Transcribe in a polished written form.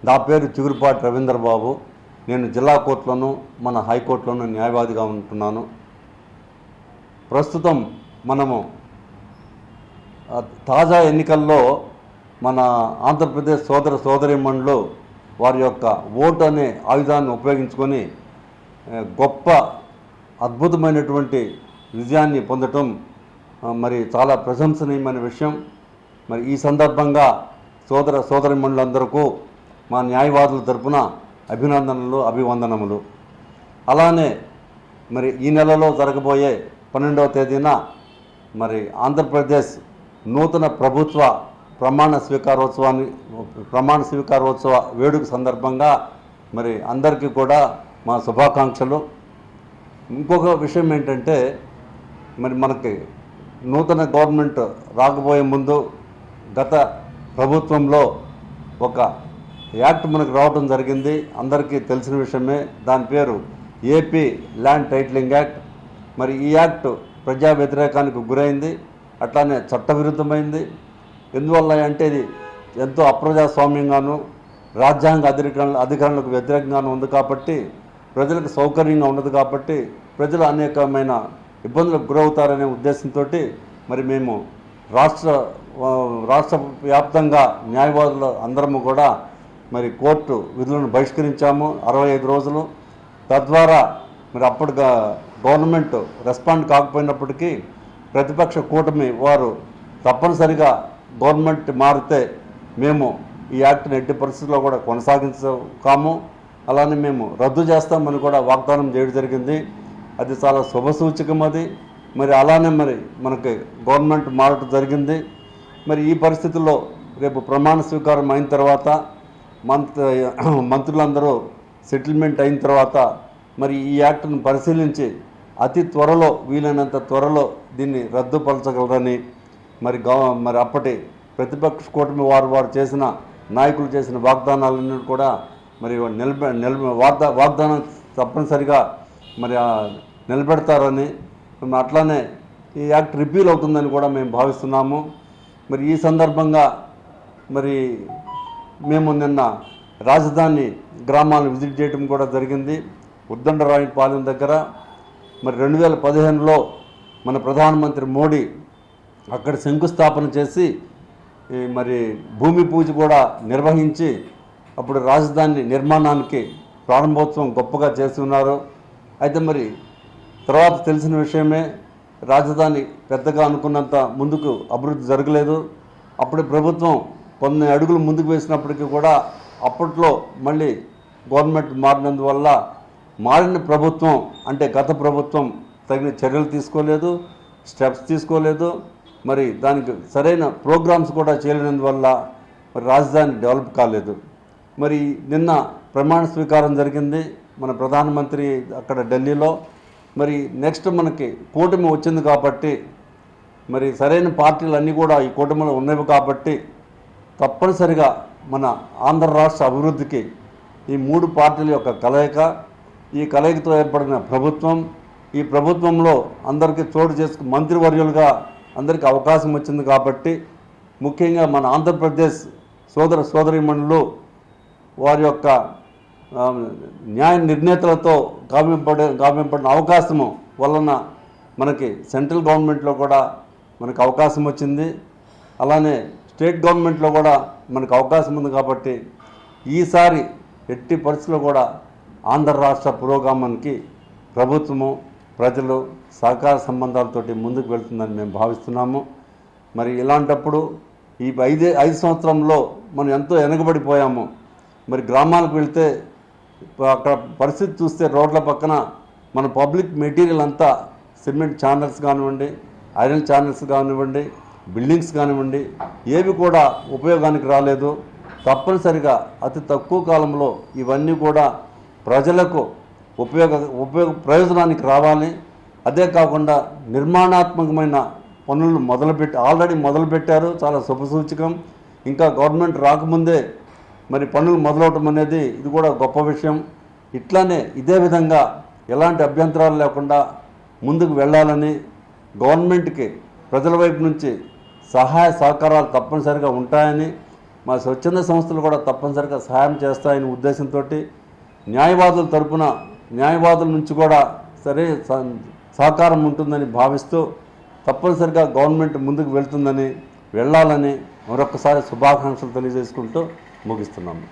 నా పేరు చిగురుపాటి రవీంద్రబాబు. నేను జిల్లా కోర్టులోను మన హైకోర్టులోను న్యాయవాదిగా ఉంటున్నాను. ప్రస్తుతం మనము తాజా ఎన్నికల్లో మన ఆంధ్రప్రదేశ్ సోదరీమణులు వారి యొక్క ఓటు అనే ఆయుధాన్ని ఉపయోగించుకొని గొప్ప అద్భుతమైనటువంటి విజయాన్ని పొందటం మరి చాలా ప్రశంసనీయమైన విషయం. మరి ఈ సందర్భంగా సోదరీమణులందరికీ మా న్యాయవాదుల తరపున అభినందనలు, అభివందనములు. అలానే మరి ఈ నెలలో జరగబోయే 12వ తేదీన మరి ఆంధ్రప్రదేశ్ నూతన ప్రభుత్వ ప్రమాణ స్వీకారోత్సవ వేడుక సందర్భంగా మరి అందరికీ కూడా మా శుభాకాంక్షలు. ఇంకొక విషయం ఏంటంటే, మరి మనకి నూతన గవర్నమెంట్ రాకపోయే ముందు గత ప్రభుత్వంలో ఒక యాక్ట్ మనకు రావడం జరిగింది. అందరికీ తెలిసిన విషయమే. దాని పేరు ఏపీ ల్యాండ్ టైటిలింగ్ యాక్ట్. మరి ఈ యాక్ట్ ప్రజా వ్యతిరేకానికి గురైంది, అట్లానే చట్టవిరుద్ధమైంది. ఎందువల్ల అంటే ఇది ఎంతో అప్రజాస్వామ్యంగాను రాజ్యాంగ అధికారులకు వ్యతిరేకంగాను ఉంది కాబట్టి, ప్రజలకు సౌకర్యంగా ఉండదు కాబట్టి ప్రజలు అనేకమైన ఇబ్బందులకు గురవుతారనే ఉద్దేశంతో మరి మేము రాష్ట్ర వ్యాప్తంగా న్యాయవాదులు అందరము కూడా మరి కోర్టు విధులను బహిష్కరించాము 65 రోజులు. తద్వారా మరి అప్పుడు గవర్నమెంట్ రెస్పాండ్ కాకపోయినప్పటికీ ప్రతిపక్ష కూటమి వారు తప్పనిసరిగా గవర్నమెంట్ మారితే మేము ఈ యాక్ట్ని ఎట్టి పరిస్థితుల్లో కూడా కొనసాగించకాము, అలానే మేము రద్దు చేస్తామని కూడా వాగ్దానం చేయడం జరిగింది. అది చాలా శుభసూచకం. అది మరి అలానే మరి మనకి గవర్నమెంట్ మారటం జరిగింది. మరి ఈ పరిస్థితుల్లో రేపు ప్రమాణ స్వీకారం అయిన తర్వాత మంత్రులందరూ సెటిల్మెంట్ అయిన తర్వాత మరి ఈ యాక్ట్ను పరిశీలించి అతి త్వరలో, వీలైనంత త్వరలో దీన్ని రద్దుపరచగలరని మరి అప్పటి ప్రతిపక్ష కూటమి వారు చేసిన నాయకులు చేసిన వాగ్దానాలన్నీ కూడా మరి వాగ్దానం తప్పనిసరిగా మరి నిలబెడతారని, అట్లానే ఈ యాక్ట్ రిపీల్ అవుతుందని కూడా మేము భావిస్తున్నాము. మరి ఈ సందర్భంగా మరి మేము నిన్న రాజధాని గ్రామాలను విజిట్ చేయడం కూడా జరిగింది. ఉద్దండరాయపాలెం దగ్గర మరి 2015లో మన ప్రధానమంత్రి మోడీ అక్కడ శంకుస్థాపన చేసి మరి భూమి పూజ కూడా నిర్వహించి అప్పుడు రాజధాని నిర్మాణానికి ప్రారంభోత్సవం గొప్పగా చేసి ఉన్నారు. అయితే మరి తర్వాత తెలిసిన విషయమే, రాజధాని పెద్దగా అనుకున్నంత ముందుకు అభివృద్ధి జరగలేదు. అప్పుడు ప్రభుత్వం కొన్ని అడుగులు ముందుకు వేసినప్పటికీ కూడా అప్పట్లో మళ్ళీ గవర్నమెంట్ మారినందువల్ల మారిన ప్రభుత్వం అంటే గత ప్రభుత్వం తగిన చర్యలు తీసుకోలేదు, స్టెప్స్ తీసుకోలేదు. మరి దానికి సరైన ప్రోగ్రామ్స్ కూడా చేయలేనందువల్ల మరి రాజధాని డెవలప్ కాలేదు. మరి నిన్న ప్రమాణ స్వీకారం జరిగింది మన ప్రధానమంత్రి అక్కడ ఢిల్లీలో. మరి నెక్స్ట్ మనకి కూటమి వచ్చింది కాబట్టి మరి సరైన పార్టీలు అన్నీ కూడా ఈ కూటమిలో ఉన్నవి కాబట్టి తప్పనిసరిగా మన ఆంధ్ర రాష్ట్ర అభివృద్ధికి ఈ 3 పార్టీల యొక్క ఈ కలయికతో ఏర్పడిన ప్రభుత్వం, ఈ ప్రభుత్వంలో అందరికీ చోటు చేసుకు మంత్రివర్యులుగా అందరికీ అవకాశం వచ్చింది కాబట్టి ముఖ్యంగా మన ఆంధ్రప్రదేశ్ సోదరీమణులు వారి యొక్క న్యాయ నిర్ణేతలతో గావింపడిన అవకాశము వలన మనకి సెంట్రల్ గవర్నమెంట్లో కూడా మనకు అవకాశం వచ్చింది, అలానే స్టేట్ గవర్నమెంట్లో కూడా మనకు అవకాశం ఉంది. కాబట్టి ఈసారి ఎట్టి పరిస్థితుల్లో కూడా ఆంధ్ర రాష్ట్ర పురోగమనానికి ప్రభుత్వము, ప్రజలు సహకార సంబంధాలతోటి ముందుకు వెళ్తుందని మేము భావిస్తున్నాము. మరి ఇలాంటప్పుడు ఈ 5 సంవత్సరంలో మనం ఎంతో వెనకబడిపోయాము. మరి గ్రామాలకు వెళ్తే అక్కడ పరిస్థితి చూస్తే రోడ్ల పక్కన మన పబ్లిక్ మెటీరియల్ అంతా సిమెంట్ ఛానల్స్ కానివ్వండి, ఐరన్ ఛానల్స్ కానివ్వండి, బిల్డింగ్స్ కానివ్వండి, ఏవి కూడా ఉపయోగానికి రాలేదు. తప్పనిసరిగా అతి తక్కువ కాలంలో ఇవన్నీ కూడా ప్రజలకు ప్రయోజనానికి రావాలి. అదే కాకుండా నిర్మాణాత్మకమైన పనులు ఆల్రెడీ మొదలుపెట్టారు, చాలా శుభసూచకం. ఇంకా గవర్నమెంట్ రాకముందే మరి పనులు మొదలవటం అనేది ఇది కూడా గొప్ప విషయం. ఇట్లానే ఇదే విధంగా ఎలాంటి అభ్యంతరాలు లేకుండా ముందుకు వెళ్ళాలని గవర్నమెంట్కి ప్రజల వైపు నుంచి సహాయ సహకారాలు తప్పనిసరిగా ఉంటాయని, మా స్వచ్ఛంద సంస్థలు కూడా తప్పనిసరిగా సహాయం చేస్తాయనే ఉద్దేశంతో న్యాయవాదుల తరపున న్యాయవాదుల నుంచి కూడా సరే సహకారం ఉంటుందని భావిస్తూ తప్పనిసరిగా గవర్నమెంట్ ముందుకు వెళ్తుందని వెళ్ళాలని మరొకసారి శుభాకాంక్షలు తెలియజేసుకుంటూ ముగిస్తున్నాము.